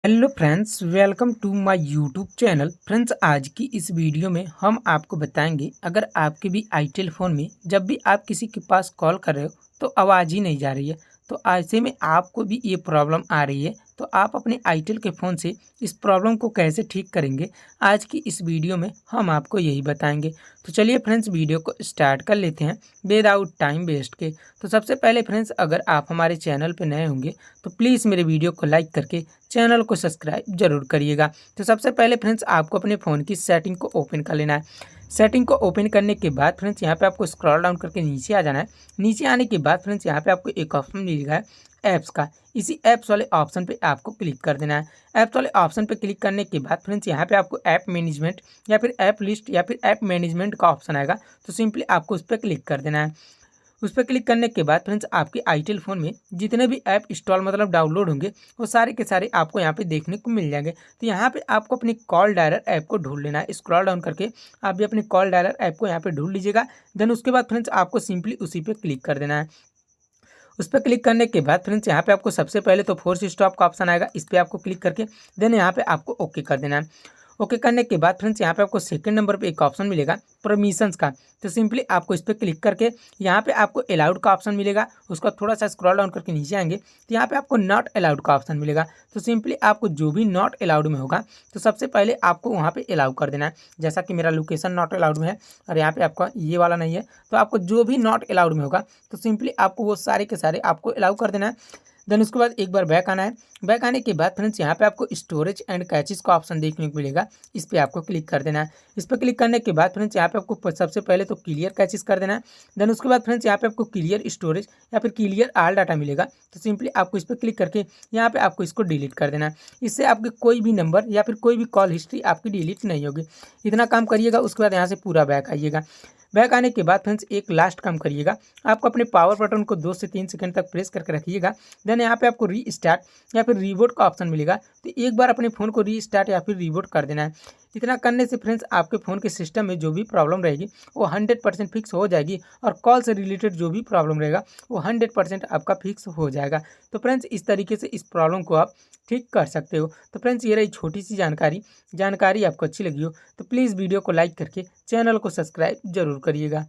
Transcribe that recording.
Hello friends, welcome to my YouTube channel. Friends, आज की इस वीडियो में हम आपको बताएंगे, अगर आपके भी आईटेल फ़ोन में जब भी आप किसी के पास कॉल कर रहे हो तो आवाज़ ही नहीं जा रही है, तो ऐसे में आपको भी ये प्रॉब्लम आ रही है, तो आप अपने आईटेल के फ़ोन से इस प्रॉब्लम को कैसे ठीक करेंगे, आज की इस वीडियो में हम आपको यही बताएंगे। तो चलिए फ्रेंड्स, वीडियो को स्टार्ट कर लेते हैं विदाउट टाइम वेस्ट के। तो सबसे पहले फ्रेंड्स, अगर आप हमारे चैनल पर नए होंगे तो प्लीज़ मेरे वीडियो को लाइक करके चैनल को सब्सक्राइब जरूर करिएगा। तो सबसे पहले फ्रेंड्स, आपको अपने फ़ोन की सेटिंग को ओपन कर लेना है। सेटिंग को ओपन करने के बाद फ्रेंड्स, यहाँ पे आपको स्क्रॉल डाउन करके नीचे आ जाना है। नीचे आने के बाद फ्रेंड्स, यहाँ पे आपको एक ऑप्शन मिलेगा है ऐप्स का। इसी ऐप्स वाले ऑप्शन पे आपको क्लिक कर देना है। ऐप्स वाले ऑप्शन पे क्लिक करने के बाद फ्रेंड्स, यहाँ पे आपको ऐप मैनेजमेंट या फिर ऐप लिस्ट या फिर ऐप मैनेजमेंट का ऑप्शन आएगा, तो सिंपली आपको उस पर क्लिक कर देना है। उस पर क्लिक करने के बाद फ्रेंड्स, आपके आईटेल फ़ोन में जितने भी ऐप इंस्टॉल मतलब डाउनलोड होंगे वो सारे के सारे आपको यहाँ पे देखने को मिल जाएंगे। तो यहाँ पे आपको अपनी कॉल डायलर ऐप को ढूंढ लेना है। स्क्रॉल डाउन करके आप भी अपनी कॉल डायलर ऐप को यहाँ पे ढूंढ लीजिएगा। देन उसके बाद फ्रेंड्स, आपको सिंपली उसी पे क्लिक कर देना है। उस पर क्लिक करने के बाद फ्रेंड्स, यहाँ पे आपको सबसे पहले तो फोर्स स्टॉप का ऑप्शन आएगा, इस पर आपको क्लिक करके देन यहाँ पे आपको ओके कर देना है। ओके करने के बाद फ्रेंड्स, यहाँ पे आपको सेकंड नंबर पे एक ऑप्शन मिलेगा परमिशंस का, तो सिंपली आपको इस पर क्लिक करके यहाँ पे आपको अलाउड का ऑप्शन मिलेगा। उसका थोड़ा सा स्क्रॉल डाउन करके नीचे आएंगे तो यहाँ पे आपको नॉट अलाउड का ऑप्शन मिलेगा। तो सिंपली आपको जो भी नॉट अलाउड में होगा तो सबसे पहले आपको वहाँ पे अलाउ कर देना है। जैसा कि मेरा लोकेशन नॉट अलाउड में है और यहाँ पे आपका ये वाला नहीं है, तो आपको जो भी नॉट अलाउड में होगा तो सिंपली आपको वो सारे के सारे आपको अलाउ कर देना है। देन उसके बाद एक बार बैक आना है। बैक आने के बाद फ्रेंड्स, यहाँ पे आपको स्टोरेज एंड कैचेस का ऑप्शन देखने को मिलेगा, इस पर आपको क्लिक कर देना है। इस पर क्लिक करने के बाद फ्रेंड्स, यहाँ पे आपको सबसे पहले तो क्लियर कैचेस कर देना है। देन उसके बाद फ्रेंड्स, यहाँ पे आपको क्लियर स्टोरेज या फिर क्लियर ऑल डाटा मिलेगा, तो सिंपली आपको इस पर क्लिक करके यहाँ पे आपको इसको डिलीट कर देना है। इससे आपके कोई भी नंबर या फिर कोई भी कॉल हिस्ट्री आपकी डिलीट नहीं होगी। इतना काम करिएगा। उसके बाद यहाँ से पूरा बैक आइएगा। बैक आने के बाद फ्रेंड्स, एक लास्ट काम करिएगा। आपको अपने पावर बटन को 2 से 3 सेकंड तक प्रेस करके रखिएगा। देन यहाँ पे आपको रीस्टार्ट या फिर रीबूट का ऑप्शन मिलेगा, तो एक बार अपने फ़ोन को रीस्टार्ट या फिर रीबूट कर देना है। इतना करने से फ्रेंड्स, आपके फ़ोन के सिस्टम में जो भी प्रॉब्लम रहेगी वो 100% फिक्स हो जाएगी, और कॉल से रिलेटेड जो भी प्रॉब्लम रहेगा वो 100% आपका फिक्स हो जाएगा। तो फ्रेंड्स, इस तरीके से इस प्रॉब्लम को आप ठीक कर सकते हो। तो फ्रेंड्स, ये रही छोटी सी जानकारी आपको अच्छी लगी हो तो प्लीज़ वीडियो को लाइक करके चैनल को सब्सक्राइब जरूर करिएगा।